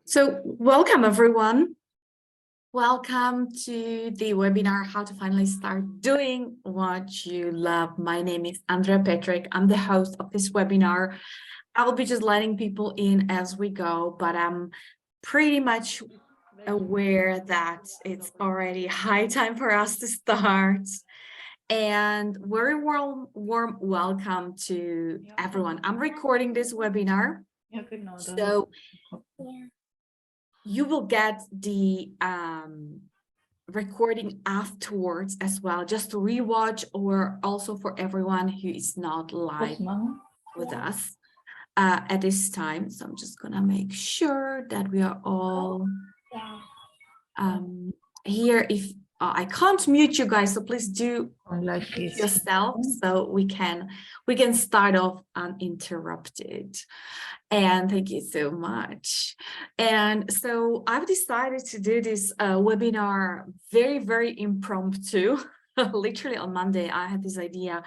So welcome everyone. Welcome to the webinar, How to Finally Start Doing What You Love. My name is Andrea Petrick. I'm the host of this webinar. I will be just letting people in as we go, but I'm pretty much aware that it's already high time for us to start. And very warm welcome to everyone. I'm recording this webinar, so you will get the recording afterwards as well, just to rewatch, or also for everyone who is not live with us at this time. So I'm just gonna make sure that we are all here. If I can't mute you guys, so please do mute yourself so we can start off uninterrupted. And thank you so much. And so I've decided to do this webinar very impromptu. Literally on Monday, I had this idea.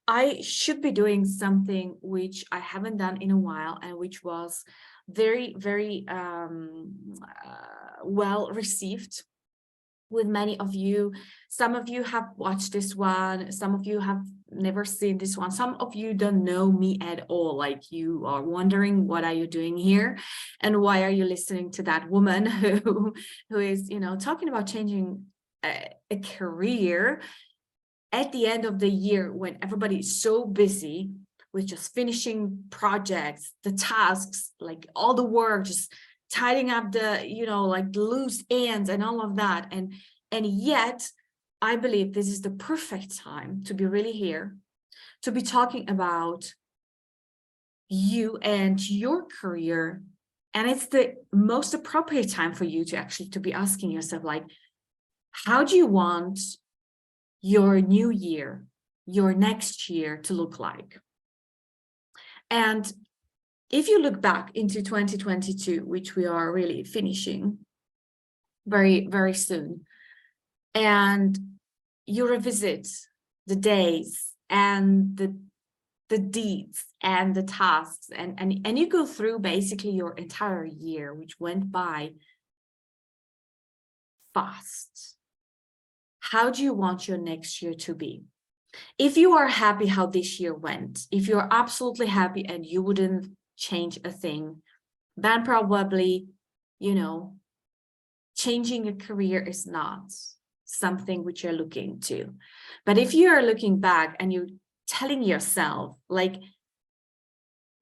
I should be doing something which I haven't done in a while, and which was very well received with many of you. Some of you have watched this one, some of you have never seen this one, some of you don't know me at all, like you are wondering what are you doing here and why are you listening to that woman who is, you know, talking about changing a career at the end of the year when everybody is so busy with just finishing projects, the tasks, like all the work, just tidying up the, you know, like the loose ends and all of that. And yet I believe this is the perfect time to be really here, to be talking about you and your career. And it's the most appropriate time for you to actually to be asking yourself, like, how do you want your new year, your next year to look like? And if you look back into 2022, which we are really finishing very soon, and you revisit the days and the deeds and the tasks, and you go through basically your entire year, which went by fast. How do you want your next year to be? If you are happy how this year went, if you're absolutely happy and you wouldn't change a thing, then probably, you know, changing a career is not something which you're looking to. But if you are looking back and you're telling yourself, like,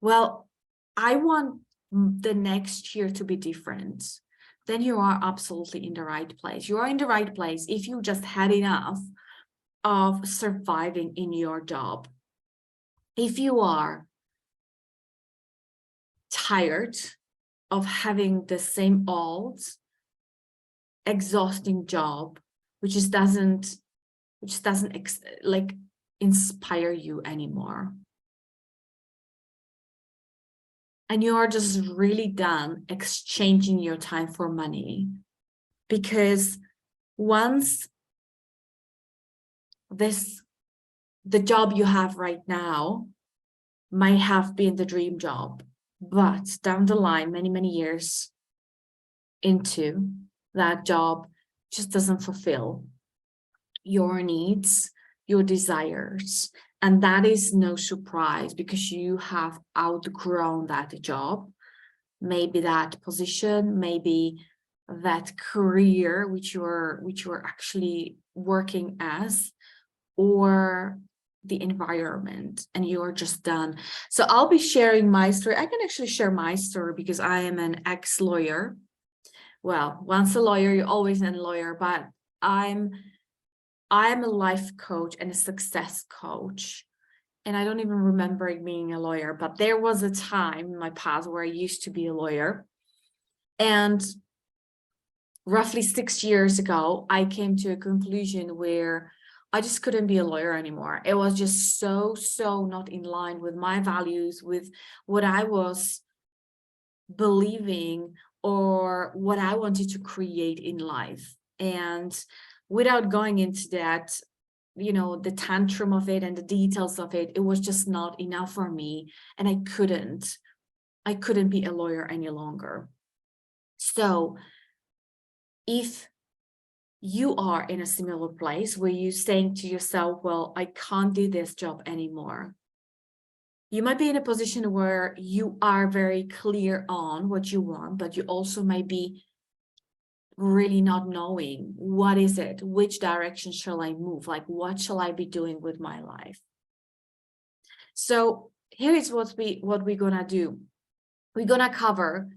well, I want the next year to be different, then you are absolutely in the right place. You are in the right place if you just had enough of surviving in your job. If you are tired of having the same old exhausting job, which doesn't like inspire you anymore, and you are just really done exchanging your time for money, because once the job you have right now might have been the dream job, but down the line, many years into, that job just doesn't fulfill your needs, your desires. And that is no surprise, because you have outgrown that job, maybe that position, maybe that career which you're actually working as, or the environment, and you're just done. So I'll be sharing my story. I can actually share my story because I am an ex-lawyer. Well, once a lawyer, you're always a lawyer, but I'm a life coach and a success coach. And I don't even remember being a lawyer, but there was a time in my past where I used to be a lawyer. And roughly 6 years ago, I came to a conclusion where I just couldn't be a lawyer anymore. It was just so not in line with my values, with what I was believing or what I wanted to create in life. And without going into that, you know, the tantrum of it and the details of it, it was just not enough for me, and I couldn't I couldn't be a lawyer any longer. So if you are in a similar place where you're saying to yourself, well, I can't do this job anymore, you might be in a position where you are very clear on what you want, but you also might be really not knowing what is it, which direction shall I move, like what shall I be doing with my life. So here is what we're gonna do. We're gonna cover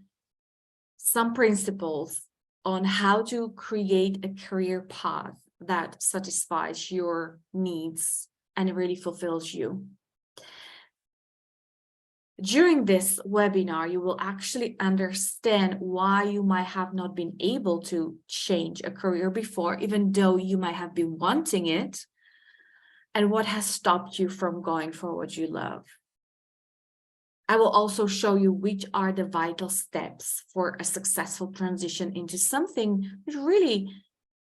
some principles on how to create a career path that satisfies your needs and really fulfills you. During this webinar, you will actually understand why you might have not been able to change a career before, even though you might have been wanting it, and what has stopped you from going for what you love. I will also show you which are the vital steps for a successful transition into something which really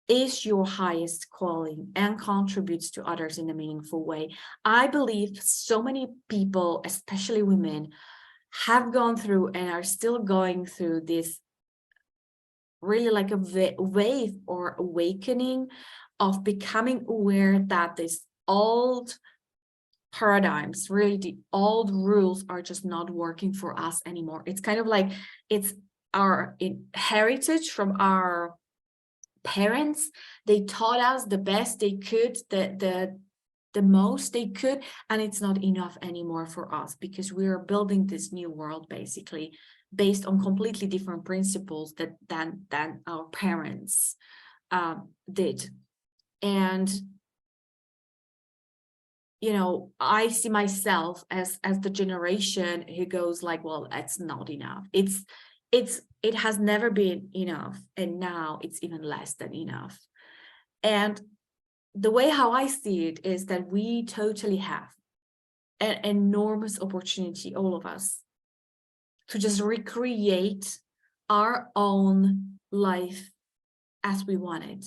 is your highest calling and contributes to others in a meaningful way. I believe so many people, especially women, have gone through and are still going through this really like a wave or awakening of becoming aware that this old paradigms, really the old rules, are just not working for us anymore. It's kind of like it's our heritage from our parents. They taught us the best they could, the most they could, and it's not enough anymore for us because we are building this new world basically based on completely different principles than our parents did. And you know, I see myself as the generation who goes like, well, that's not enough. It has never been enough, and now it's even less than enough. And the way how I see it is that we totally have an enormous opportunity, all of us, to just recreate our own life as we want it.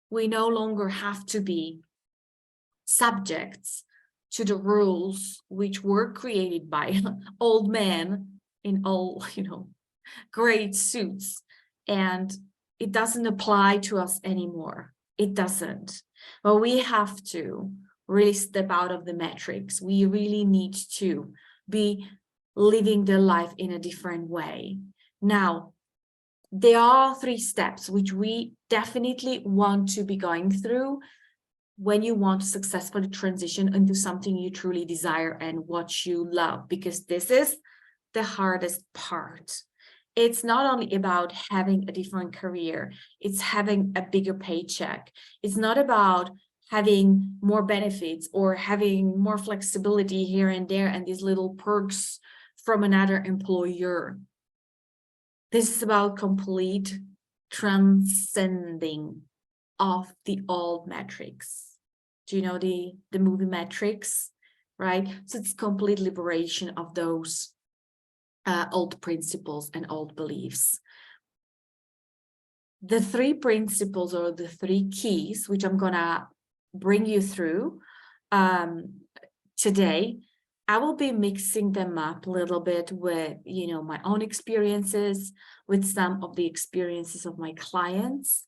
We no longer have to be subjects to the rules which were created by old men in all, you know, great suits, and it doesn't apply to us anymore. It doesn't. But we have to really step out of the matrix. We really need to be living the life in a different way. Now, there are 3 steps which we definitely want to be going through when you want to successfully transition into something you truly desire and what you love, because this is the hardest part. It's not only about having a different career, it's having a bigger paycheck. It's not about having more benefits or having more flexibility here and there and these little perks from another employer. This is about complete transcending of the old metrics. Do you know the movie Matrix, right? So it's complete liberation of those old principles and old beliefs. The 3 principles or the 3 keys, which I'm gonna bring you through today, I will be mixing them up a little bit with, you know, my own experiences, with some of the experiences of my clients.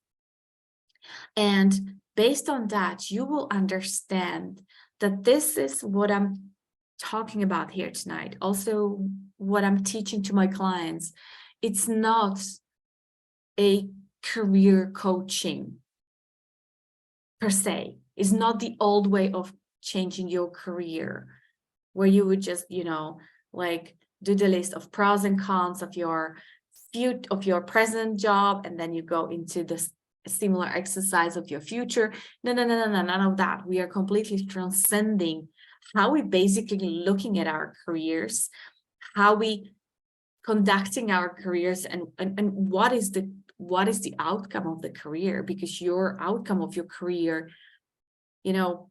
And based on that, you will understand that this is what I'm talking about here tonight. Also, what I'm teaching to my clients. It's not a career coaching per se. It's not the old way of changing your career, where you would just, you know, like do the list of pros and cons of your present job, and then you go into this similar exercise of your future. No, none of that. We are completely transcending how we basically looking at our careers, how we conducting our careers, and what is the outcome of the career, because your outcome of your career, you know,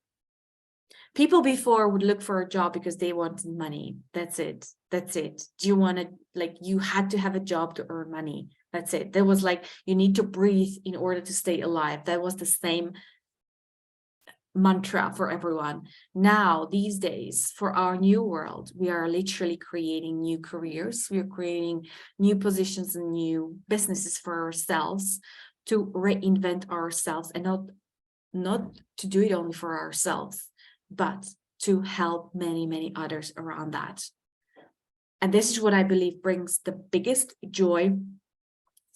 people before would look for a job because they wanted money. That's it. Do you want to, like, you had to have a job to earn money. That's it. There was like, you need to breathe in order to stay alive. That was the same mantra for everyone. Now, these days, for our new world, we are literally creating new careers. We are creating new positions and new businesses for ourselves to reinvent ourselves, and not to do it only for ourselves, but to help many, many others around that. And this is what I believe brings the biggest joy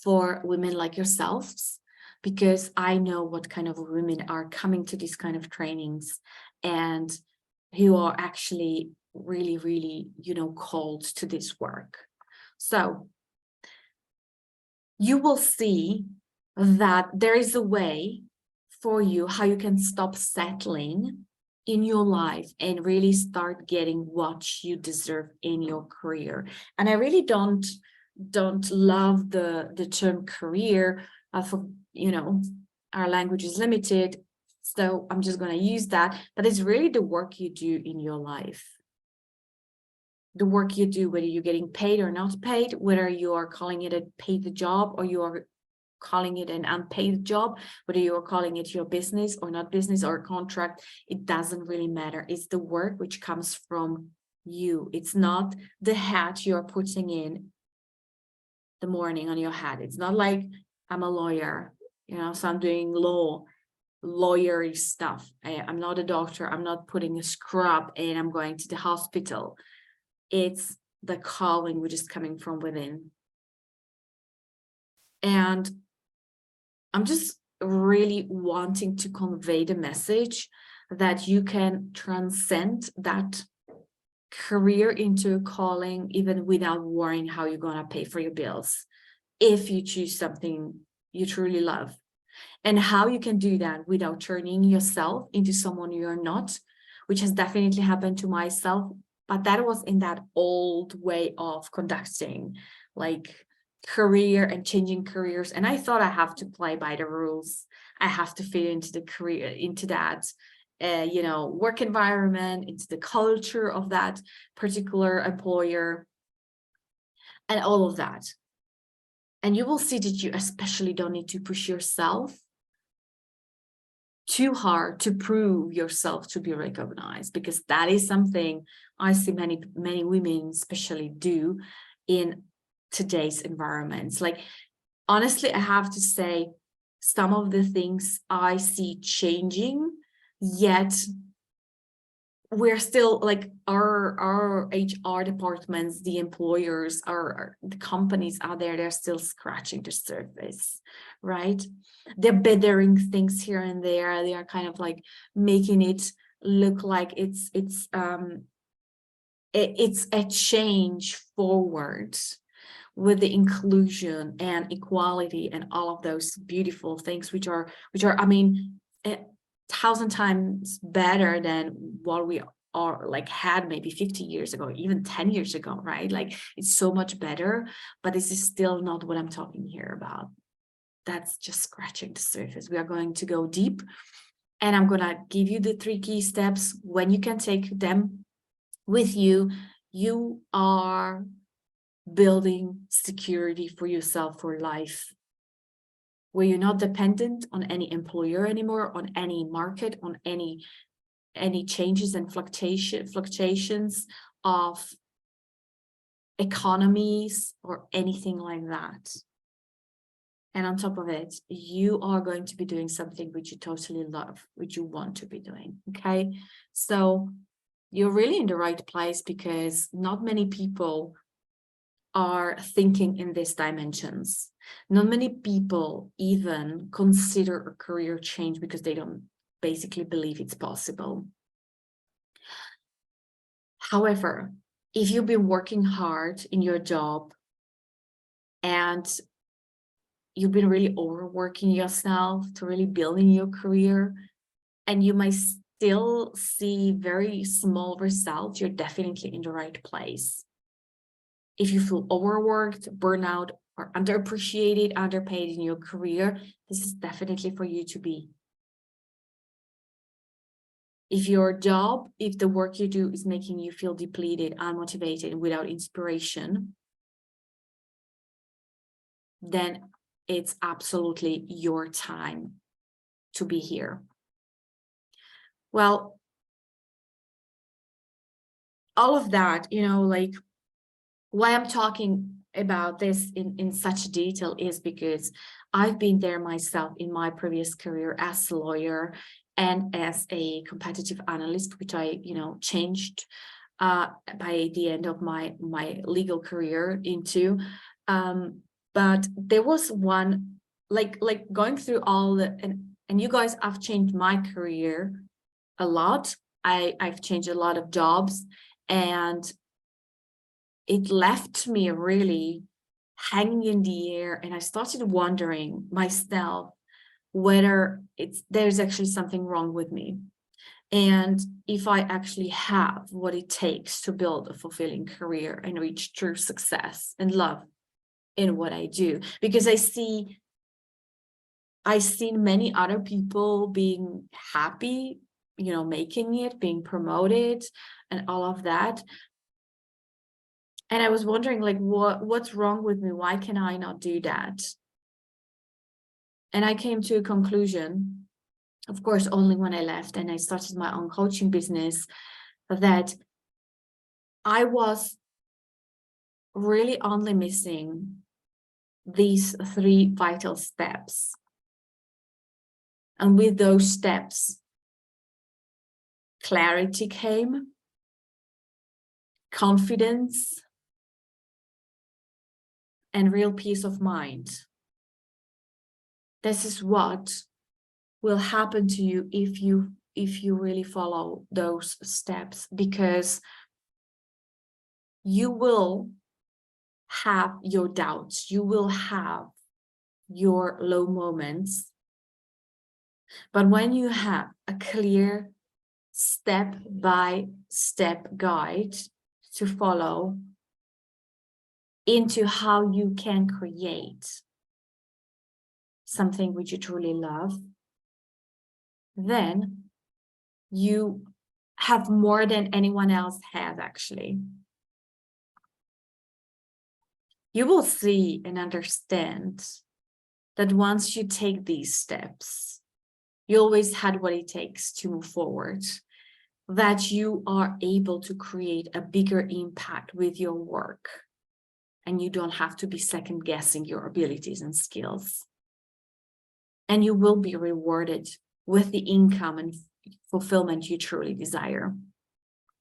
for women like yourselves, because I know what kind of women are coming to these kind of trainings and who are actually really, really, called to this work. So you will see that there is a way for you how you can stop settling in your life and really start getting what you deserve in your career. And I really don't love the term career for, our language is limited, so I'm just going to use that, but it's really the work you do in your life. The work you do, whether you're getting paid or not paid, whether you are calling it a paid job or you are calling it an unpaid job, whether you are calling it your business or not business or a contract, it doesn't really matter. It's the work which comes from you. It's not the hat you're putting in the morning on your head. It's not like I'm a lawyer, so I'm doing lawyery stuff. I'm not a doctor. I'm not putting a scrub and I'm going to the hospital. It's the calling which is coming from within. And I'm just really wanting to convey the message that you can transcend that career into a calling even without worrying how you're going to pay for your bills, if you choose something you truly love. And how you can do that without turning yourself into someone you're not, which has definitely happened to myself, but that was in that old way of conducting, like career and changing careers. And I thought I have to play by the rules. I have to fit into the career, into that, work environment, into the culture of that particular employer, and all of that. And you will see that you especially don't need to push yourself too hard to prove yourself to be recognized, because that is something I see many women especially do in today's environments. Like, honestly, I have to say, some of the things I see changing, yet we're still like our HR departments, the employers, the companies out there, they're still scratching the surface, right? They're bettering things here and there. They are kind of like making it look like it's a change forward with the inclusion and equality and all of those beautiful things, which are I mean, 1,000 times better than what we are like had maybe 50 years ago, even 10 years ago, right? Like, it's so much better, but this is still not what I'm talking here about. That's just scratching the surface. We are going to go deep, and I'm gonna give you the 3 key steps. When you can take them with you, you are building security for yourself for life, where you're not dependent on any employer anymore, on any market, on any changes and fluctuations of economies or anything like that. And on top of it, you are going to be doing something which you totally love, which you want to be doing. Okay, so you're really in the right place, because not many people are thinking in these dimensions. Not many people even consider a career change because they don't basically believe it's possible. However, if you've been working hard in your job and you've been really overworking yourself to really building your career, and you might still see very small results, you're definitely in the right place. If you feel overworked, burnout, or underappreciated, underpaid in your career, this is definitely for you to be. If the work you do is making you feel depleted, unmotivated, without inspiration, then it's absolutely your time to be here. Well, all of that, like why I'm talking about this in such detail is because I've been there myself in my previous career as a lawyer and as a competitive analyst, which I, changed by the end of my legal career into. But there was one, like going through all the, and you guys, I've changed my career a lot. I've changed a lot of jobs, and it left me really hanging in the air, and I started wondering myself whether there's actually something wrong with me, and if I actually have what it takes to build a fulfilling career and reach true success and love in what I do. Because I've seen many other people being happy, making it, being promoted and all of that. And I was wondering, like, what's wrong with me? Why can I not do that? And I came to a conclusion, of course, only when I left and I started my own coaching business, that I was really only missing these 3 vital steps. And with those steps, clarity came, confidence, and real peace of mind. This is what will happen to you if you really follow those steps, because you will have your doubts, you will have your low moments, but when you have a clear step-by-step guide to follow into how you can create something which you truly love, then you have more than anyone else has, actually. You will see and understand that once you take these steps, you always had what it takes to move forward, that you are able to create a bigger impact with your work, and you don't have to be second guessing your abilities and skills. And you will be rewarded with the income and fulfillment you truly desire.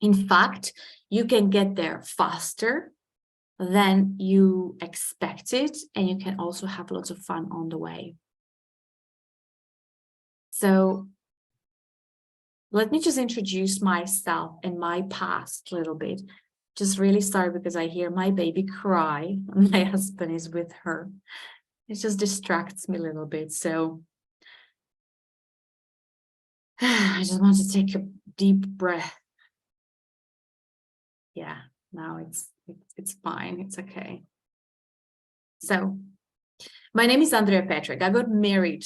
In fact, you can get there faster than you expected, and you can also have lots of fun on the way. So let me just introduce myself and my past a little bit. Just really sorry because I hear my baby cry. My husband is with her. It just distracts me a little bit. So I just want to take a deep breath. Yeah, now it's fine. It's okay. So my name is Andrea Petrick. I got married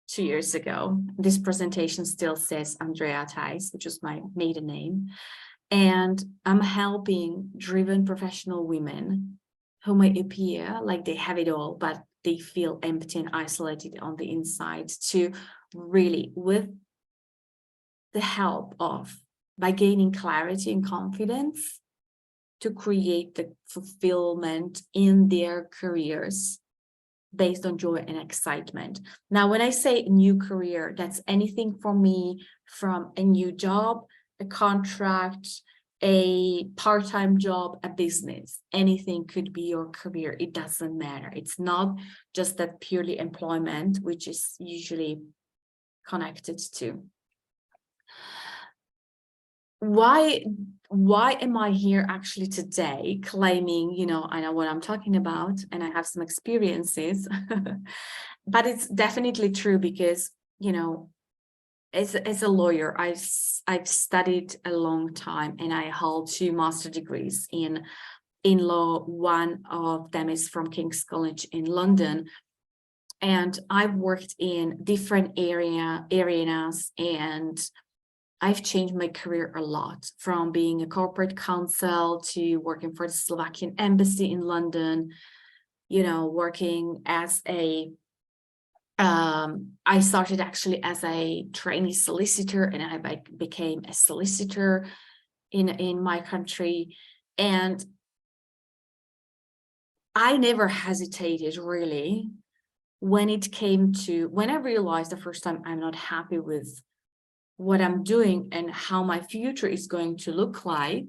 2 years ago. This presentation still says Andrea Thijs, which is my maiden name. And I'm helping driven professional women who may appear like they have it all, but they feel empty and isolated on the inside, to really, with the help of, by gaining clarity and confidence, to create the fulfillment in their careers based on joy and excitement. Now, when I say new career, that's anything for me from a new job, a contract, a part-time job, a business. Anything could be your career. It doesn't matter. It's not just that purely employment, which is usually connected to. Why am I here actually today claiming, I know what I'm talking about and I have some experiences, but it's definitely true because, as a lawyer, I've studied a long time and I hold 2 master degrees in law. One of them is from King's College in London. And I've worked in different arenas, and I've changed my career a lot, from being a corporate counsel to working for the Slovakian embassy in London, working as a I started actually as a trainee solicitor, and I became a solicitor in my country. And I never hesitated really when I realized the first time I'm not happy with what I'm doing and how my future is going to look like.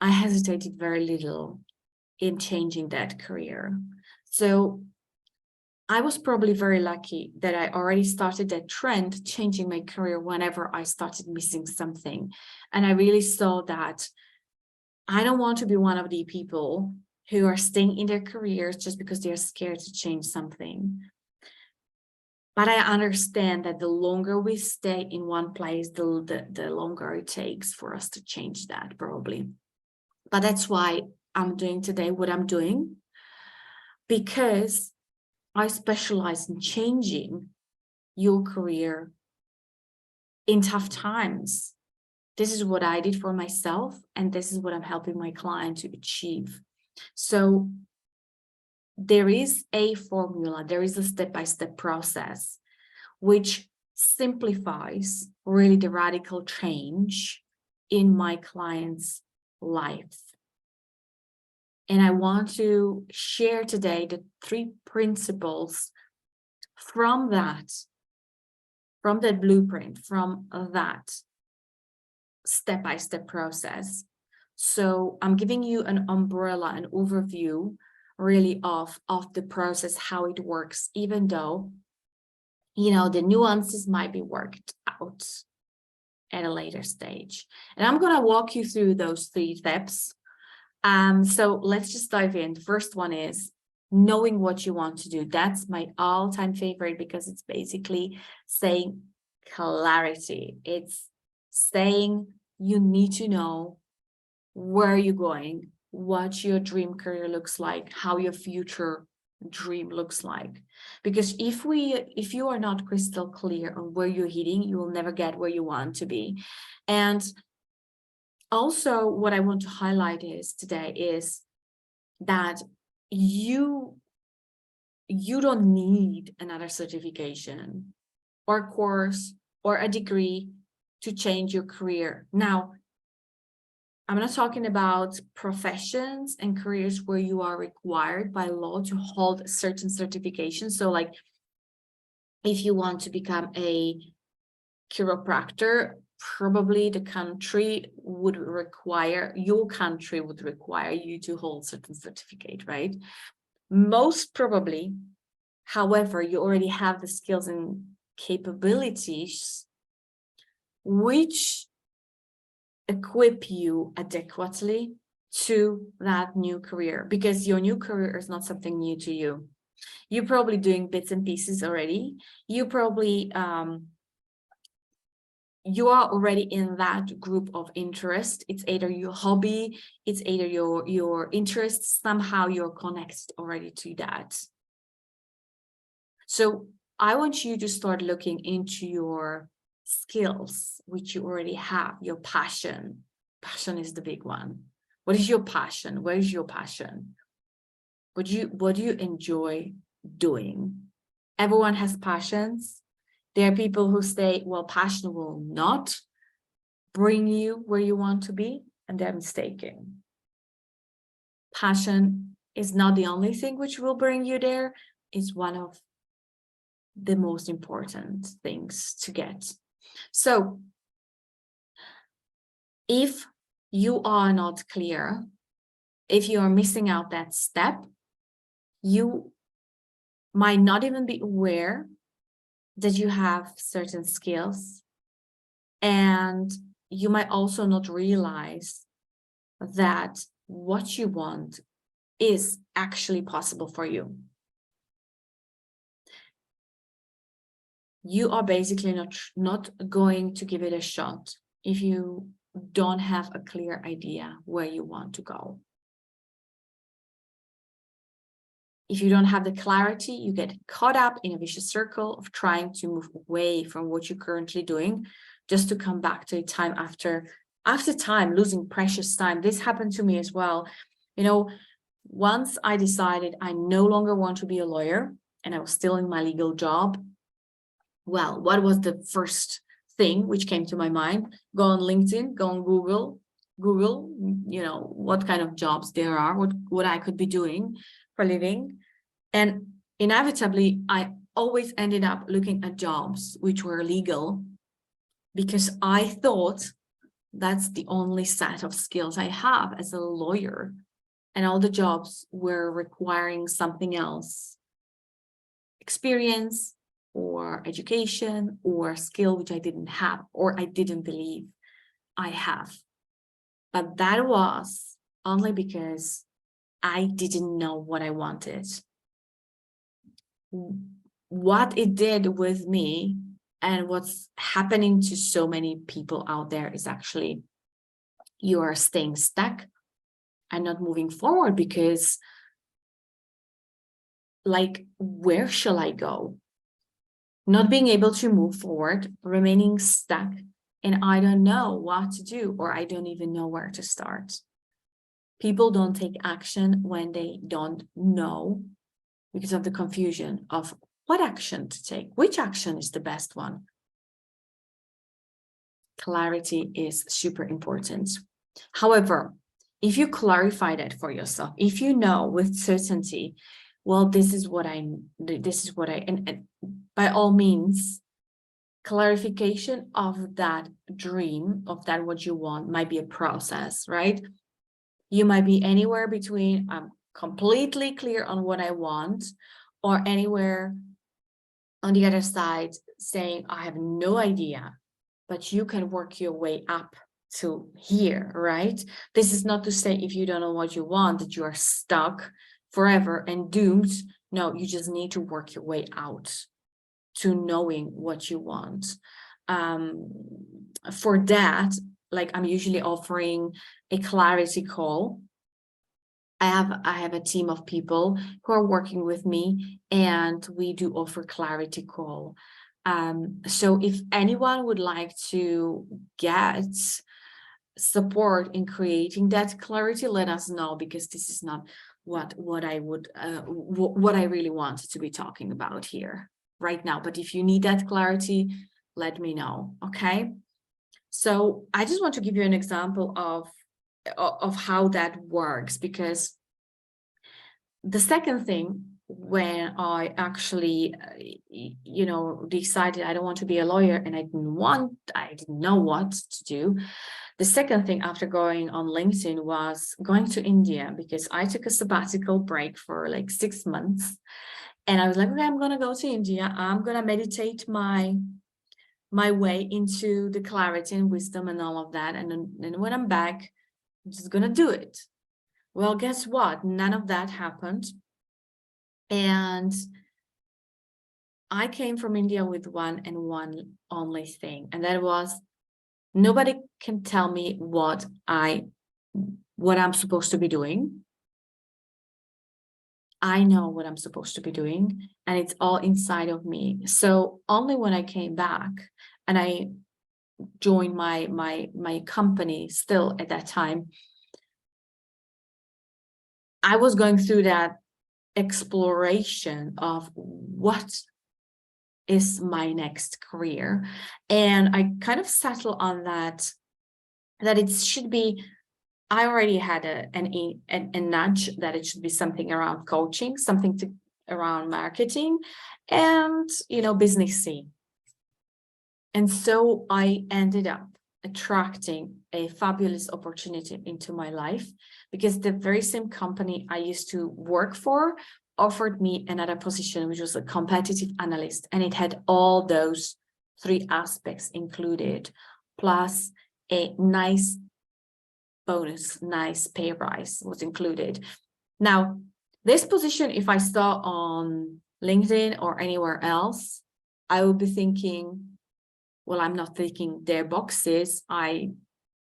I hesitated very little in changing that career. So I was probably very lucky that I already started that trend, changing my career whenever I started missing something. And I really saw that I don't want to be one of the people who are staying in their careers just because they're scared to change something. But I understand that the longer we stay in one place, the longer it takes for us to change that, probably. But that's why I'm doing today what I'm doing, because I specialize in changing your career in tough times. This is what I did for myself, and this is what I'm helping my client to achieve. So there is a formula, there is a step-by-step process, which simplifies really the radical change in my client's life. And I want to share today the 3 principles from that blueprint, from that step-by-step process. So I'm giving you an umbrella, an overview really of the process, how it works, even though, the nuances might be worked out at a later stage. And I'm going to walk you through those 3 steps. So let's just dive in. The first one is knowing what you want to do. That's my all-time favorite, because it's basically saying clarity. It's saying you need to know where you're going, what your dream career looks like, how your future dream looks like. Because if you are not crystal clear on where you're heading, you will never get where you want to be. And also, what I want to highlight today is that you don't need another certification or course or a degree to change your career. Now, I'm not talking about professions and careers where you are required by law to hold certain certifications. So like if you want to become a chiropractor, probably your country would require you to hold certain certificate, right? Most probably, however, you already have the skills and capabilities which equip you adequately to that new career, because your new career is not something new to you. You're probably doing bits and pieces already. You probably you are already in that group of interest. It's either your hobby, it's either your interests, somehow you're connected already to that. So I want you to start looking into your skills, which you already have, your passion. Passion is the big one. What is your passion? Where is your passion? What do you enjoy doing? Everyone has passions. There are people who say, well, passion will not bring you where you want to be, and they're mistaken. Passion is not the only thing which will bring you there. It's one of the most important things to get. So if you are not clear, if you are missing out that step, you might not even be aware that you have certain skills, and you might also not realize that what you want is actually possible for you. You are basically not going to give it a shot if you don't have a clear idea where you want to go. If you don't have the clarity, you get caught up in a vicious circle of trying to move away from what you're currently doing, just to come back to it time after time, losing precious time. This happened to me as well. Once I decided I no longer want to be a lawyer, and I was still in my legal job. Well, what was the first thing which came to my mind? Go on LinkedIn, go on Google, what kind of jobs there are, what I could be doing for a living. And inevitably, I always ended up looking at jobs which were legal, because I thought that's the only set of skills I have as a lawyer. And all the jobs were requiring something else, experience or education or skill, which I didn't have, or I didn't believe I have. But that was only because I didn't know what I wanted. What it did with me, and what's happening to so many people out there, is actually you are staying stuck and not moving forward, because like, where shall I go? Not being able to move forward, remaining stuck, and I don't know what to do, or I don't even know where to start. People don't take action when they don't know, because of the confusion of what action to take, which action is the best one. Clarity is super important. However, if you clarify that for yourself, if you know with certainty, well, this is what I, and by all means, clarification of that dream, of that what you want, might be a process, right? You might be anywhere between I'm completely clear on what I want, or anywhere on the other side saying I have no idea, but you can work your way up to here, right? This is not to say if you don't know what you want that you are stuck forever and doomed. No, you just need to work your way out to knowing what you want. For that, like, I'm usually offering a clarity call. I have a team of people who are working with me, and we do offer clarity call. So if anyone would like to get support in creating that clarity, let us know, because this is not what I would what I really want to be talking about here right now. But if you need that clarity, let me know. Okay, so I just want to give you an example of how that works, because the second thing, when I actually decided I don't want to be a lawyer, and I didn't know what to do, the second thing after going on LinkedIn was going to India, because I took a sabbatical break for like 6 months, and I was like, okay, I'm gonna go to India, I'm gonna meditate my way into the clarity and wisdom and all of that, and then when I'm back, I'm just gonna do it. Well, guess what? None of that happened. And I came from India with one only thing, and that was, nobody can tell me what I'm supposed to be doing. I know what I'm supposed to be doing, and it's all inside of me. So only when I came back and I joined my company, still at that time, I was going through that exploration of what is my next career, and I kind of settled on that it should be, I already had a nudge that it should be something around coaching, something around marketing, and businessy. And so I ended up attracting a fabulous opportunity into my life, because the very same company I used to work for offered me another position, which was a competitive analyst, and it had all those 3 aspects included, plus a nice bonus, nice pay rise was included. Now, this position, if I saw on LinkedIn or anywhere else, I would be thinking, well, I'm not ticking their boxes. I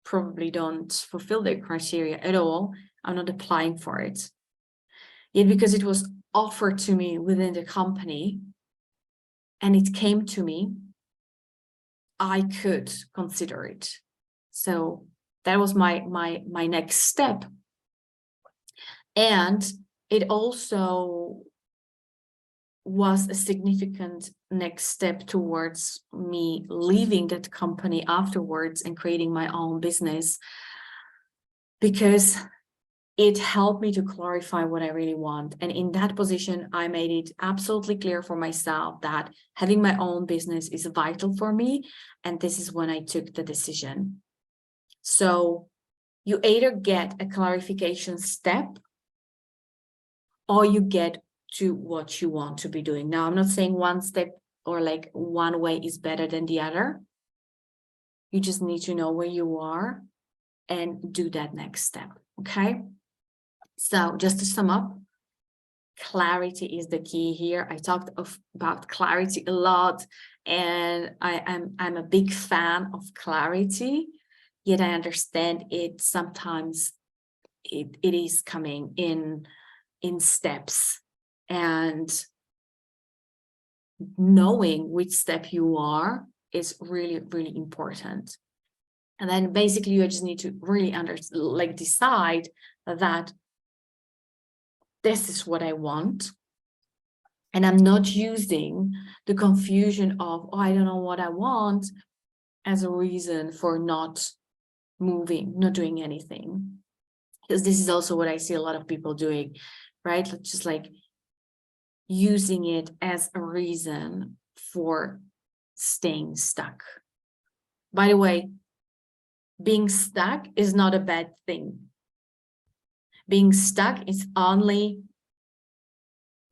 probably don't fulfill their criteria at all. I'm not applying for it. Yet, because it was offered to me within the company and it came to me, I could consider it. So that was my next step. And it also was a significant next step towards me leaving that company afterwards and creating my own business, because it helped me to clarify what I really want. And in that position, I made it absolutely clear for myself that having my own business is vital for me. And this is when I took the decision. So you either get a clarification step or you get to what you want to be doing. Now, I'm not saying one step or like one way is better than the other. You just need to know where you are and do that next step. Okay. So just to sum up, clarity is the key here. I talked about clarity a lot, and I'm a big fan of clarity, yet I understand it sometimes it is coming in steps, and knowing which step you are is really, really important. And then basically you just need to really decide that this is what I want. And I'm not using the confusion of, oh, I don't know what I want as a reason for not moving, not doing anything. Because this is also what I see a lot of people doing, right? Just like using it as a reason for staying stuck. By the way, being stuck is not a bad thing. Being stuck is only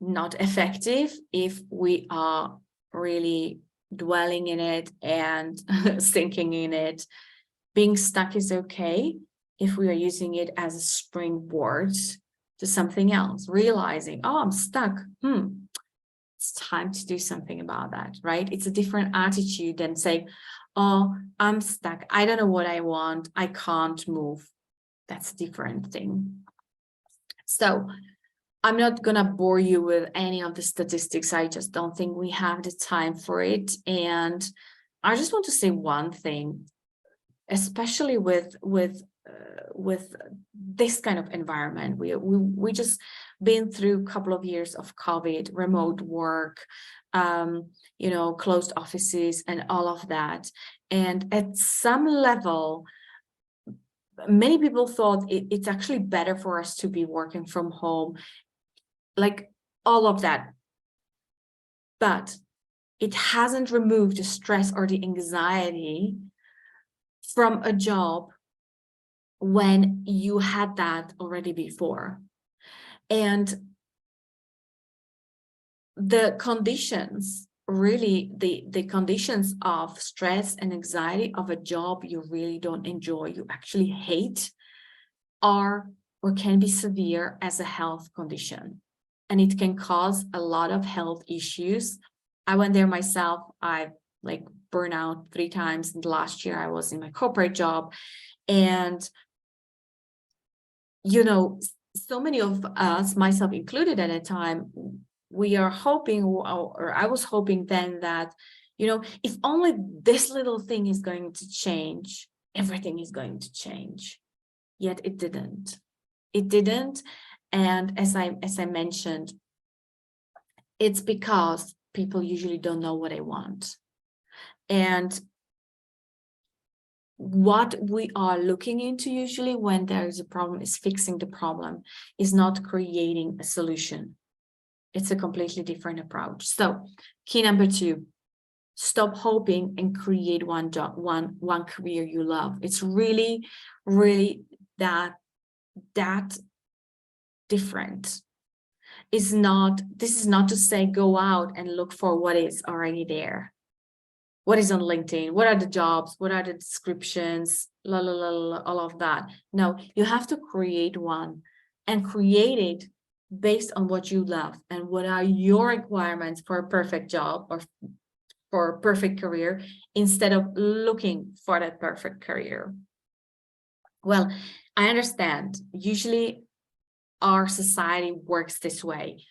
not effective if we are really dwelling in it and sinking in it. Being stuck is okay if we are using it as a springboard to something else, realizing, oh, I'm stuck. It's time to do something about that, right? It's a different attitude than saying, oh, I'm stuck. I don't know what I want. I can't move. That's a different thing. So I'm not going to bore you with any of the statistics. I just don't think we have the time for it. And I just want to say one thing, especially with this kind of environment. We just been through a couple of years of COVID, remote work, closed offices and all of that. And at some level, many people thought it's actually better for us to be working from home, like all of that. But it hasn't removed the stress or the anxiety from a job when you had that already before. And the conditions, really the conditions of stress and anxiety of a job you really don't enjoy, you actually hate, are or can be severe as a health condition. And it can cause a lot of health issues. I went there myself. I burned out 3 times in the last year I was in my corporate job. And, so many of us, myself included at a time, we are hoping, or I was hoping then that, if only this little thing is going to change, everything is going to change. Yet it didn't. It didn't. And as I mentioned, it's because people usually don't know what they want. And what we are looking into usually when there is a problem is fixing the problem, is not creating a solution. It's a completely different approach. So key number 2, stop hoping and create one job, one career you love. It's really, really that different. This is not to say go out and look for what is already there. What is on LinkedIn? What are the jobs? What are the descriptions? All of that. No, you have to create one, and create it based on what you love and what are your requirements for a perfect job or for a perfect career, instead of looking for that perfect career. Well, I understand. Usually our society works this way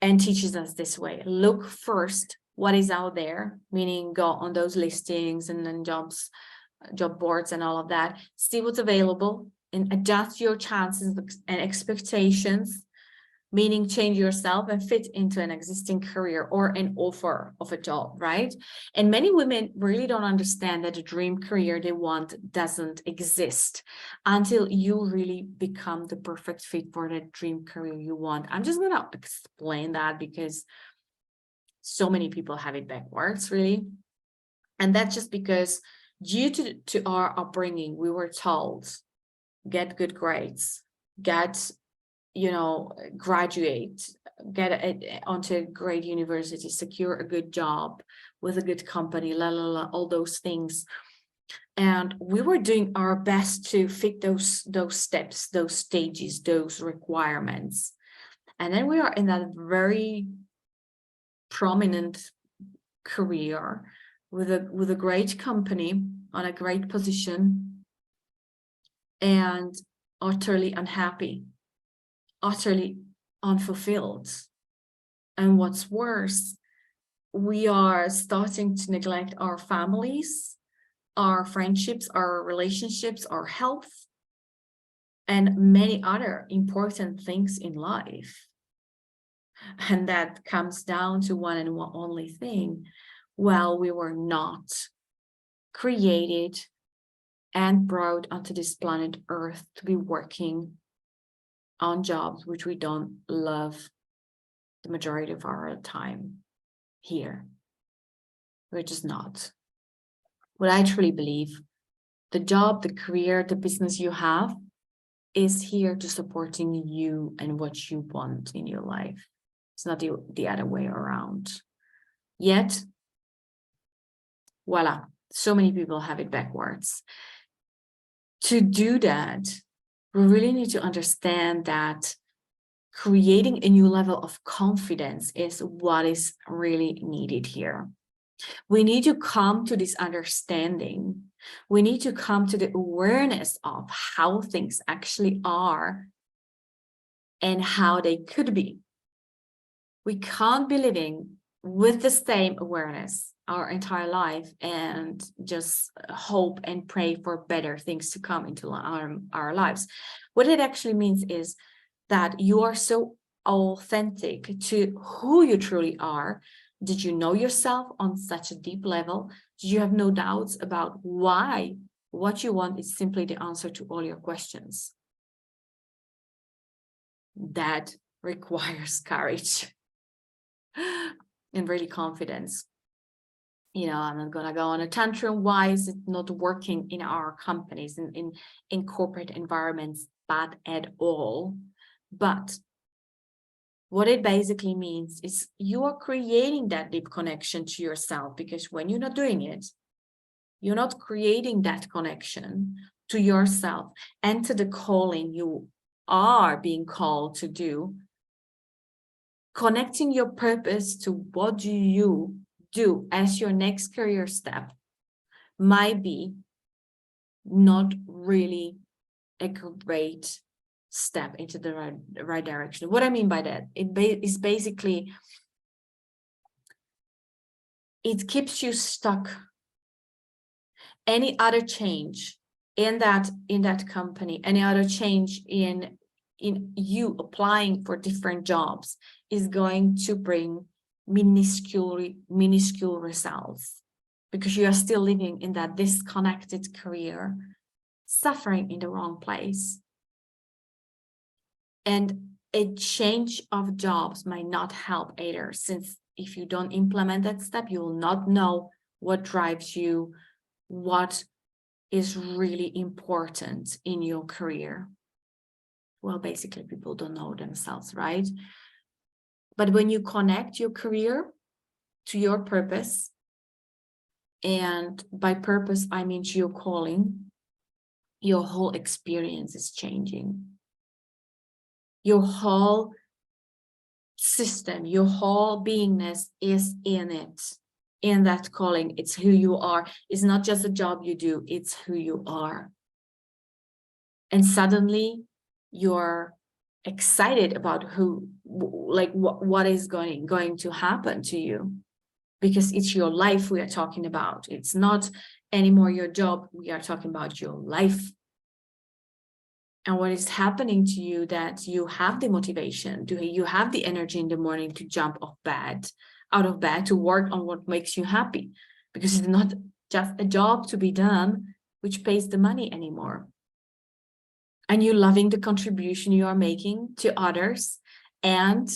and teaches us this way. Look first what is out there, meaning go on those listings and then job boards and all of that, see what's available and adjust your chances and expectations meaning change yourself and fit into an existing career or an offer of a job, right? And many women really don't understand that the dream career they want doesn't exist until you really become the perfect fit for that dream career you want. I'm just going to explain that because so many people have it backwards, really. And that's just because due to our upbringing, we were told, get good grades, get, graduate, get onto a great university, secure a good job with a good company, all those things. And we were doing our best to fit those steps, those stages, those requirements. And then we are in that very prominent career with a great company on a great position and utterly unhappy, utterly unfulfilled. And what's worse, we are starting to neglect our families, our friendships, our relationships, our health, and many other important things in life. And that comes down to one and one only thing. Well, we were not created and brought onto this planet Earth to be working on jobs which we don't love the majority of our time here. We're just not. What I truly believe, the job, the career, the business you have is here to supporting you and what you want in your life. It's not the other way around. Yet, voila, so many people have it backwards. To do that, we really need to understand that creating a new level of confidence is what is really needed here. We need to come to this understanding. We need to come to the awareness of how things actually are and how they could be. We can't be living with the same awareness our entire life and just hope and pray for better things to come into our lives. What it actually means is that you are so authentic to who you truly are. Did you know yourself on such a deep level? Did you have no doubts about why what you want is simply the answer to all your questions? That requires courage and really confidence. I'm not gonna go on a tantrum. Why is it not working in our companies, in corporate environments, bad at all? But what it basically means is you are creating that deep connection to yourself, because when you're not doing it, you're not creating that connection to yourself and to the calling you are being called to do. Connecting your purpose to what do you do as your next career step might be not really a great step into the right direction. What I mean by that, is basically it keeps you stuck. Any other change in that company, any other change in you applying for different jobs is going to bring minuscule results, because you are still living in that disconnected career, suffering in the wrong place. And a change of jobs might not help either, since if you don't implement that step, you will not know what drives you, what is really important in your career. Well, basically, people don't know themselves, right? But when you connect your career to your purpose, and by purpose, I mean to your calling, your whole experience is changing. Your whole system, your whole beingness is in it, in that calling. It's who you are. It's not just a job you do, it's who you are. And suddenly you're excited about what is going to happen to you, because it's your life we are talking about. It's not anymore your job. We are talking about your life. And what is happening to you that you have the motivation, you have the energy in the morning to jump out of bed to work on what makes you happy, because it's not just a job to be done, which pays the money anymore. And you're loving the contribution you are making to others, and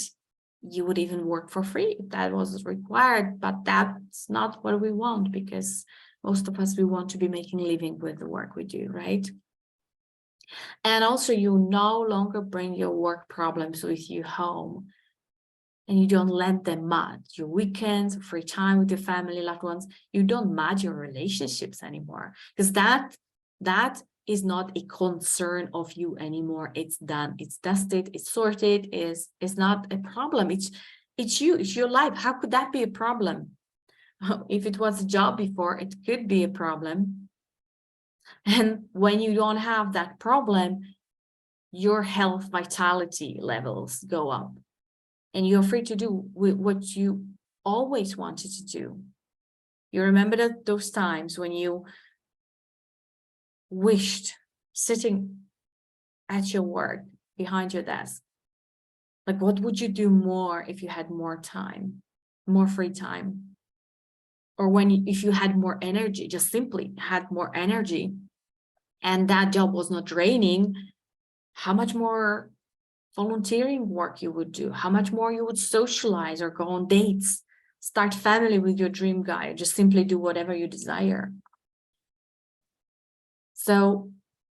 you would even work for free if that was required, but that's not what we want, because most of us, we want to be making a living with the work we do, right? And also, you no longer bring your work problems with you home, and you don't let them mud your weekends, free time with your family, loved ones. You don't mud your relationships anymore, because that is not a concern of you anymore. It's done, it's dusted, it's sorted, is not a problem. It's you, it's your life. How could that be a problem? If it was a job before, it could be a problem. And when you don't have that problem, your health vitality levels go up, and you're free to do what you always wanted to do. You remember those times when you wished sitting at your work behind your desk, like, what would you do more if you had more time, more free time? Or if you had more energy, just simply had more energy, and that job was not draining, how much more volunteering work you would do, how much more you would socialize or go on dates, start family with your dream guy, or just simply do whatever you desire. So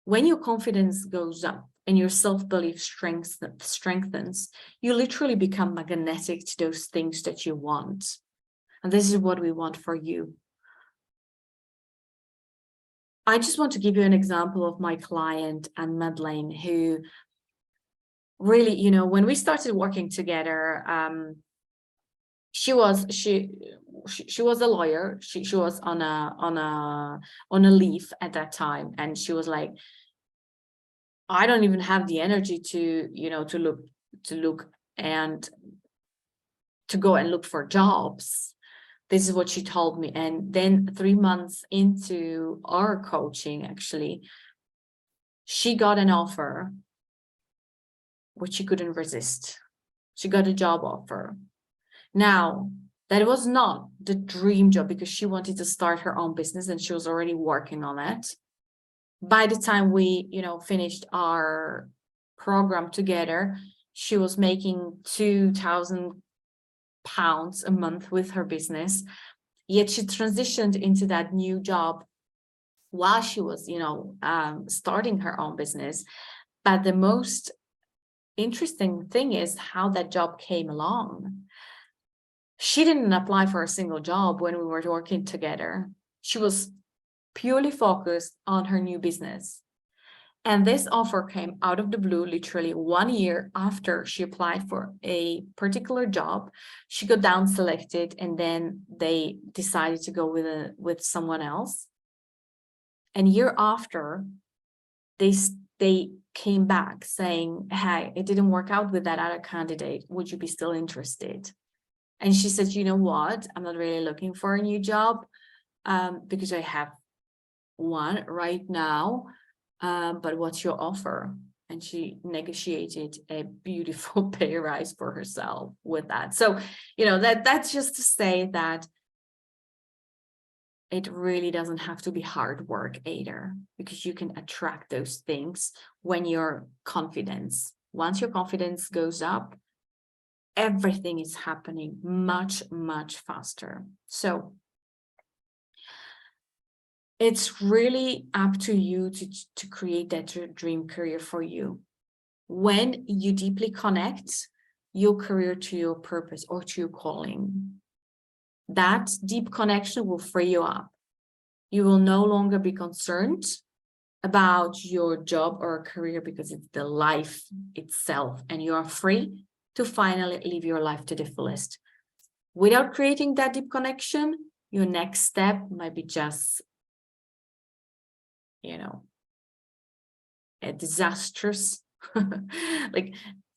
when your confidence goes up and your self-belief strengthens, you literally become magnetic to those things that you want. And this is what we want for you. I just want to give you an example of my client, Anne Madeleine, who really, when we started working together, she was a lawyer. She was on a leave at that time, and she was like, I don't even have the energy to look and to go and look for jobs. This is what she told me. And then 3 months into our coaching, actually, she got an offer which she couldn't resist. She got a job offer. Now, that was not the dream job, because she wanted to start her own business and she was already working on it. By the time we, finished our program together, she was making £2,000 a month with her business. Yet she transitioned into that new job while she was, starting her own business. But the most interesting thing is how that job came along. She didn't apply for a single job when we were working together. She was purely focused on her new business. And this offer came out of the blue, literally 1 year after she applied for a particular job. She got down selected, and then they decided to go with someone else. And year after, they came back saying, hey, it didn't work out with that other candidate. Would you be still interested? And she said, you know what? I'm not really looking for a new job because I have one right now. But what's your offer? And she negotiated a beautiful pay rise for herself with that. So, that's just to say that it really doesn't have to be hard work either, because you can attract those things when your confidence, once your confidence goes up, everything is happening much, much faster. So it's really up to you to create that dream career for you. When you deeply connect your career to your purpose or to your calling, that deep connection will free you up. You will no longer be concerned about your job or career, because it's the life itself, and you are free to finally live your life to the fullest. Without creating that deep connection, your next step might be just, a disastrous,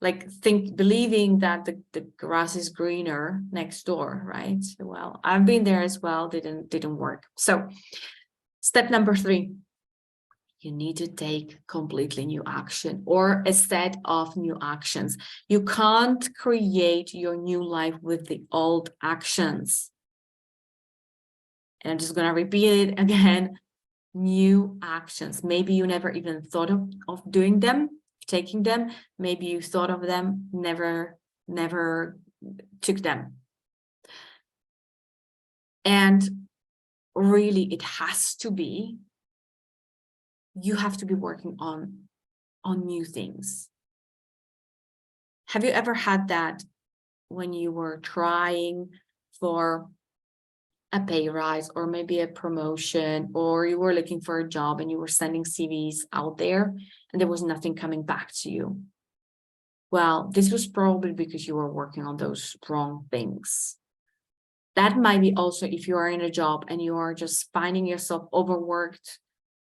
believing that the grass is greener next door, right? Well, I've been there as well, didn't work. So step number 3, you need to take completely new action or a set of new actions. You can't create your new life with the old actions. And I'm just going to repeat it again. New actions. Maybe you never even thought of doing them, taking them. Maybe you thought of them, never took them. And really, it has to be, you have to be working on new things. Have you ever had that when you were trying for a pay rise or maybe a promotion, or you were looking for a job and you were sending CVs out there and there was nothing coming back to you? Well, this was probably because you were working on those wrong things. That might be also if you are in a job and you are just finding yourself overworked,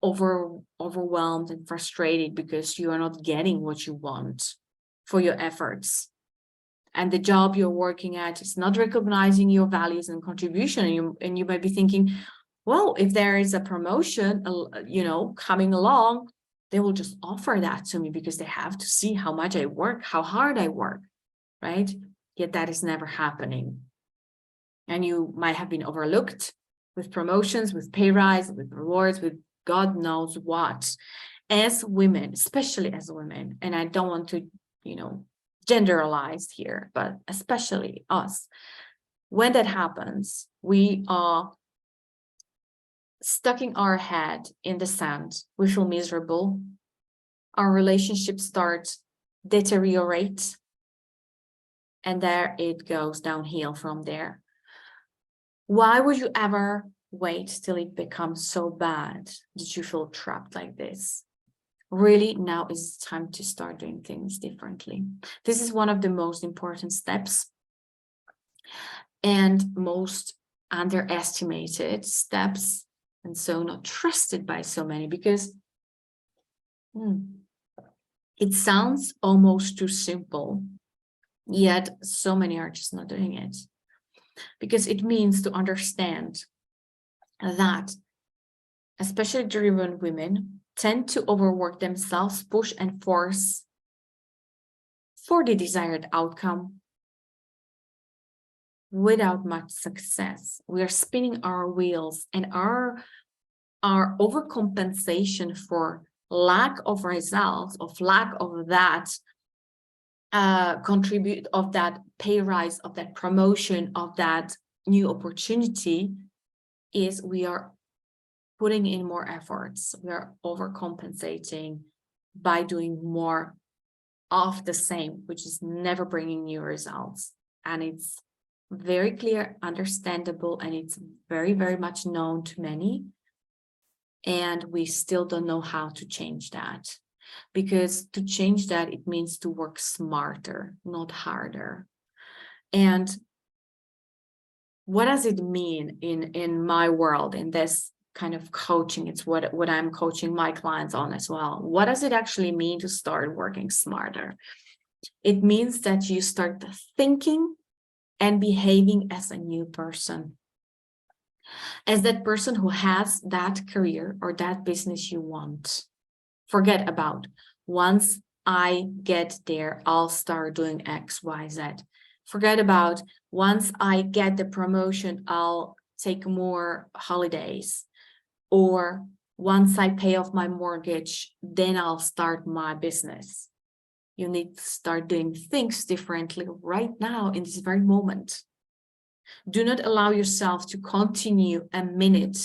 overwhelmed and frustrated because you are not getting what you want for your efforts. And the job you're working at is not recognizing your values and contribution. And you might be thinking, well, if there is a promotion, coming along, they will just offer that to me because they have to see how much I work, how hard I work, right? Yet that is never happening. And you might have been overlooked with promotions, with pay rise, with rewards, with God knows what. As women, especially as women, and I don't want to, generalize here, but especially us, when that happens, we are stuck in our head in the sand. We feel miserable. Our relationships start deteriorate, and there it goes downhill from there. Why would you ever wait till it becomes so bad that you feel trapped like this? Really, now is time to start doing things differently. This is one of the most important steps and most underestimated steps, and so not trusted by so many, because it sounds almost too simple, yet so many are just not doing it. Because it means to understand that especially driven women tend to overwork themselves, push and force for the desired outcome without much success. We are spinning our wheels, and our overcompensation for lack of results, of lack of that contribute, of that pay rise, of that promotion, of that new opportunity, is we are putting in more efforts. We are overcompensating by doing more of the same, which is never bringing new results. And it's very clear, understandable, and it's very, very much known to many. And we still don't know how to change that. Because to change that, it means to work smarter, not harder. And what does it mean in my world, in this kind of coaching? It's what I'm coaching my clients on as well. What does it actually mean to start working smarter? It means that you start thinking and behaving as a new person, as that person who has that career or that business you want. Forget about, once I get there, I'll start doing X, Y, Z. Forget about, once I get the promotion, I'll take more holidays. Or once I pay off my mortgage, then I'll start my business. You need to start doing things differently right now in this very moment. Do not allow yourself to continue a minute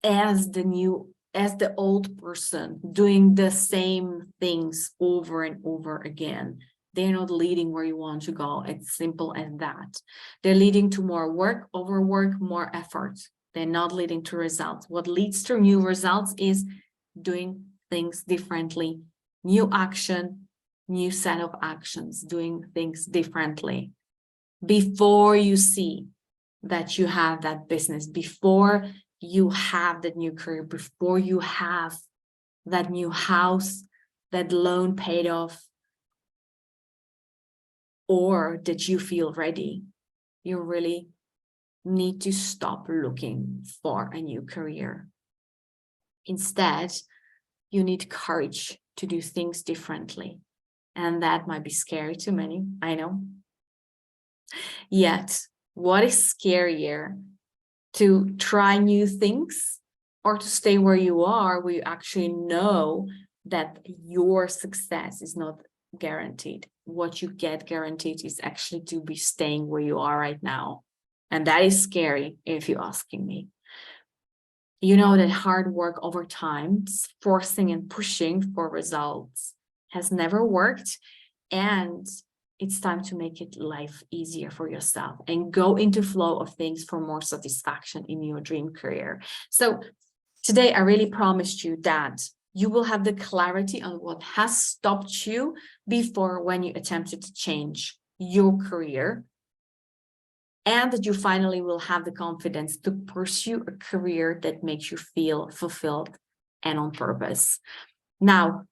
as the old person doing the same things over and over again. They're not leading where you want to go. It's simple as that. They're leading to more work, overwork, more effort. They're not leading to results. What leads to new results is doing things differently. New action, new set of actions, doing things differently. Before you see that you have that business, before you have that new career, before you have that new house, that loan paid off, or that you feel ready, you really need to stop looking for a new career. Instead, you need courage to do things differently. And that might be scary to many, I know. Yet, what is scarier, to try new things or to stay where you are, where you actually know that your success is not guaranteed? What you get guaranteed is actually to be staying where you are right now. And that is scary, if you're asking me. You know that hard work over time, forcing and pushing for results, has never worked. And it's time to make it life easier for yourself and go into flow of things for more satisfaction in your dream career. So today, I really promised you that you will have the clarity on what has stopped you before when you attempted to change your career, and that you finally will have the confidence to pursue a career that makes you feel fulfilled and on purpose. Now,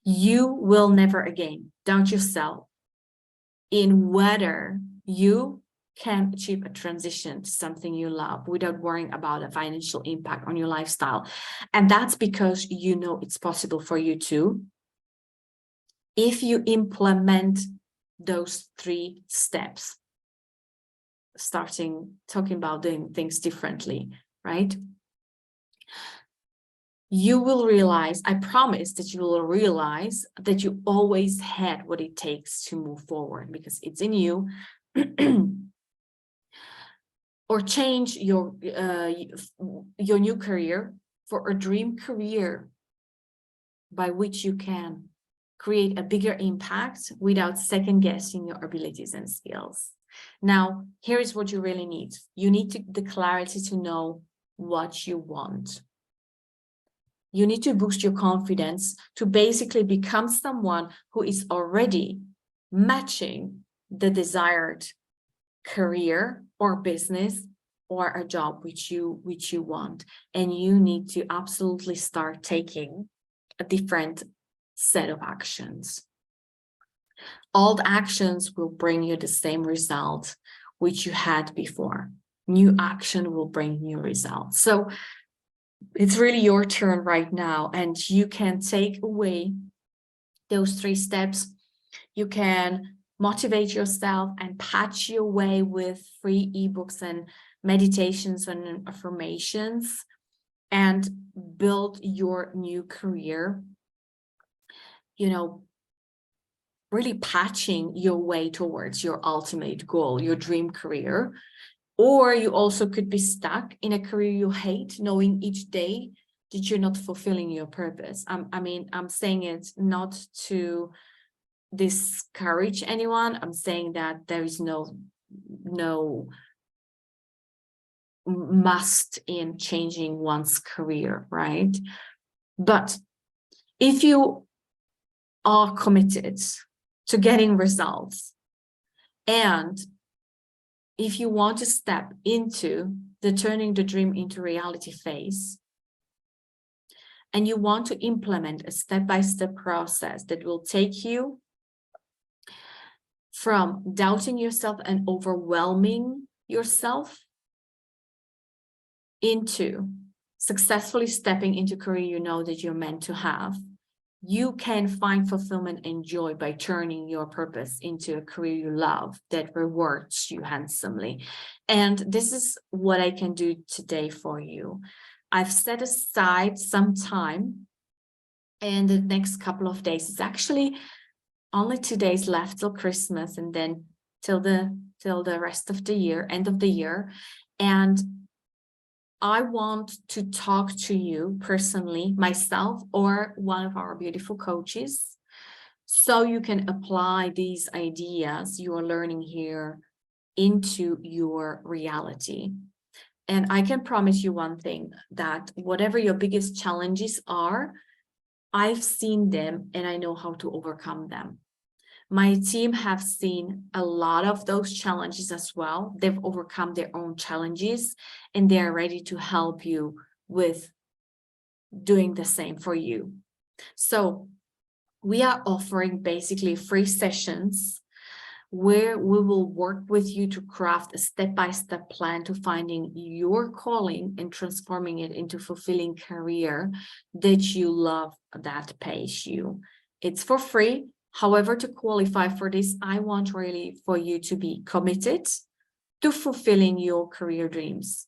you will never again doubt yourself in whether you can achieve a transition to something you love without worrying about a financial impact on your lifestyle. And that's because you know it's possible for you too, if you implement those 3 steps, talking about doing things differently, right? You will realize, I promise that you will realize that you always had what it takes to move forward, because it's in you. Or change your new career for a dream career by which you can create a bigger impact without second guessing your abilities and skills. Now, here is what you really need. You need the clarity to know what you want. You need to boost your confidence to basically become someone who is already matching the desired career or business or a job which you want. And you need to absolutely start taking a different set of actions. Old actions will bring you the same result which you had before. New action will bring new results. So it's really your turn right now, and you can take away those 3 steps. You can motivate yourself and patch your way with free ebooks and meditations and affirmations, and build your new career, you know, really patching your way towards your ultimate goal, your dream career. Or you also could be stuck in a career you hate, knowing each day that you're not fulfilling your purpose. I mean, I'm saying it not to discourage anyone. I'm saying that there is no must in changing one's career, right? But if you are committed to getting results, and if you want to step into the turning the dream into reality phase, and you want to implement a step-by-step process that will take you from doubting yourself and overwhelming yourself into successfully stepping into a career you know that you're meant to have, you can find fulfillment and joy by turning your purpose into a career you love that rewards you handsomely. And this is what I can do today for you. I've set aside some time in the next couple of days. It's actually only 2 days left till Christmas, and then till the rest of the year, end of the year. And I want to talk to you personally, myself or one of our beautiful coaches, so you can apply these ideas you are learning here into your reality. And I can promise you one thing, that whatever your biggest challenges are, I've seen them and I know how to overcome them. My team have seen a lot of those challenges as well. They've overcome their own challenges, and they're ready to help you with doing the same for you. So we are offering basically free sessions where we will work with you to craft a step-by-step plan to finding your calling and transforming it into fulfilling career that you love, that pays you. It's for free. However, to qualify for this, I want really for you to be committed to fulfilling your career dreams.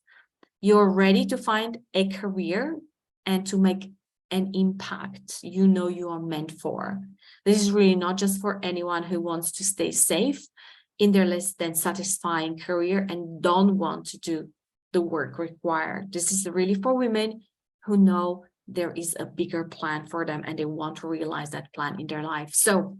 You're ready to find a career and to make an impact you know you are meant for. This is really not just for anyone who wants to stay safe in their less than satisfying career and don't want to do the work required. This is really for women who know there is a bigger plan for them and they want to realize that plan in their life. So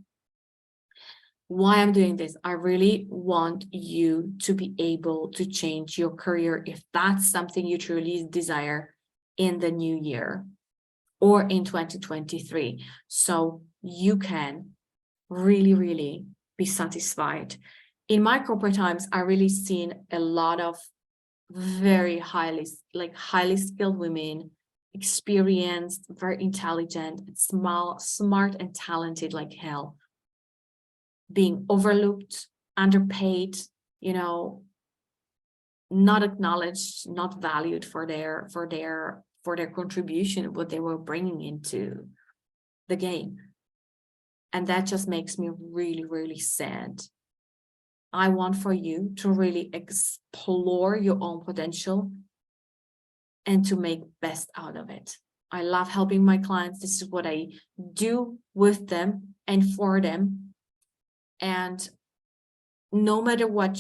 why I'm doing this, I really want you to be able to change your career if that's something you truly desire in the new year or in 2023. So you can really, really be satisfied. In my corporate times, I really seen a lot of very highly skilled women, experienced, very intelligent, smart and talented like hell, being overlooked, underpaid, you know, not acknowledged, not valued for their contribution, what they were bringing into the game. And that just makes me really, really sad. I want for you to really explore your own potential and to make best out of it. I love helping my clients. This is what I do with them and for them. And no matter what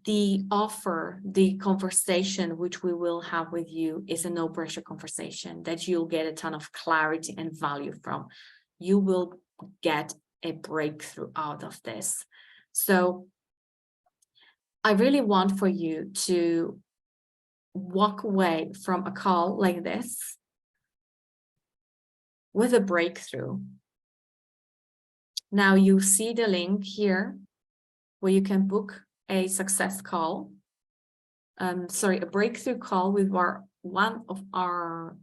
the offer, the conversation which we will have with you is a no pressure conversation that you'll get a ton of clarity and value from. You will get a breakthrough out of this. So I really want for you to walk away from a call like this with a breakthrough. Now you see the link here where you can book a success call, a breakthrough call with one of our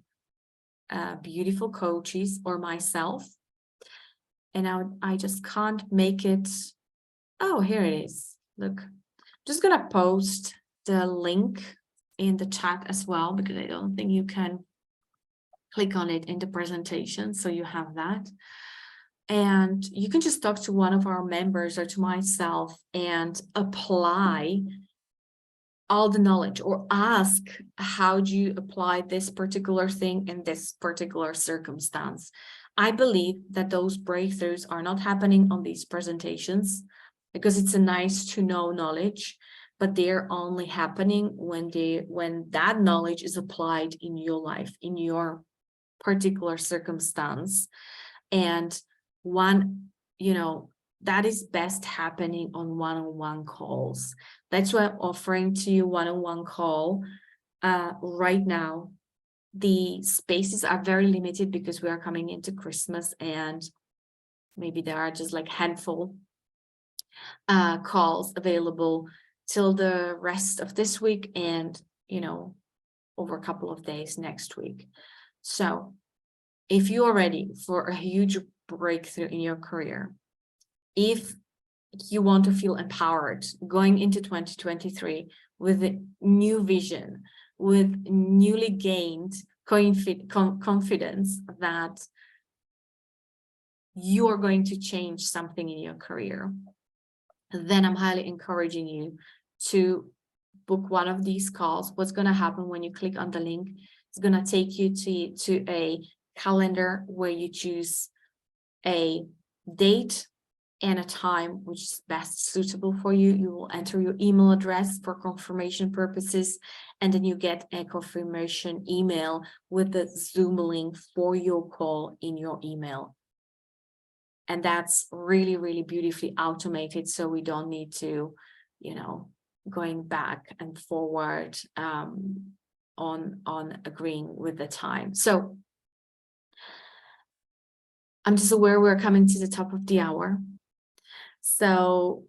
beautiful coaches or myself. And I just can't make it. Oh, here it is. Look, I'm just gonna post the link in the chat as well, because I don't think you can click on it in the presentation. So you have that. And you can just talk to one of our members or to myself and apply all the knowledge, or ask, how do you apply this particular thing in this particular circumstance? I believe that those breakthroughs are not happening on these presentations because it's a nice to know knowledge, but they're only happening when that knowledge is applied in your life, in your particular circumstance. And that is best happening on one-on-one calls. That's why I'm offering to you one-on-one call right now. The spaces are very limited because we are coming into Christmas and maybe there are just like handful calls available till the rest of this week and, over a couple of days next week. So if you are ready for a huge breakthrough in your career, if you want to feel empowered going into 2023 with a new vision, with newly gained confidence that you are going to change something in your career, then I'm highly encouraging you to book one of these calls. What's going to happen when you click on the link? It's going to take you to a calendar where you choose a date and a time which is best suitable for you. You will enter your email address for confirmation purposes, and then you get a confirmation email with the Zoom link for your call in your email. And that's really, really beautifully automated, so we don't need to, going back and forward on agreeing with the time. So I'm just aware we're coming to the top of the hour. So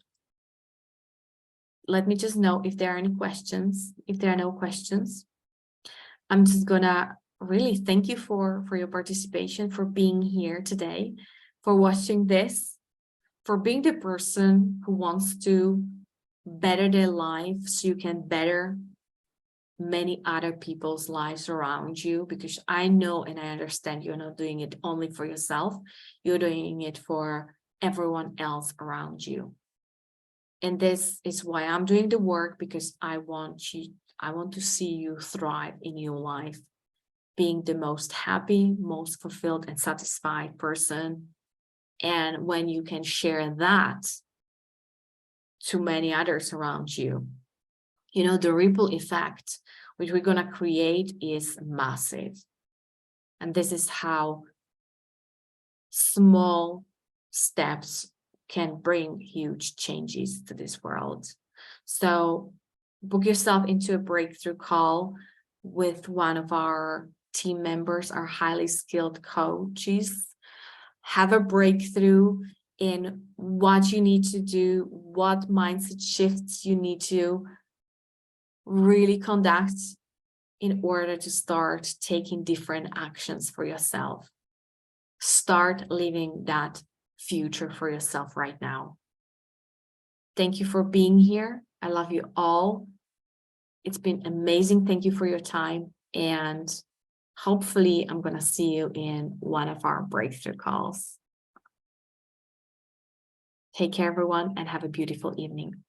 let me just know if there are any questions. If there are no questions, I'm just gonna really thank you for your participation, for being here today, for watching this. for being the person who wants to better their life so you can better many other people's lives around you, because I know and I understand you're not doing it only for yourself, you're doing it for everyone else around you. And this is why I'm doing the work, because I want to see you thrive in your life, being the most happy, most fulfilled and satisfied person. And when you can share that to many others around you, you know, the ripple effect which we're going to create is massive. And this is how small steps can bring huge changes to this world. So book yourself into a breakthrough call with one of our team members, our highly skilled coaches. Have a breakthrough in what you need to do, what mindset shifts you need to really conduct in order to start taking different actions for yourself. Start living that future for yourself right now. Thank you for being here. I love you all. It's been amazing. Thank you for your time. And hopefully I'm going to see you in one of our breakthrough calls. Take care, everyone, and have a beautiful evening.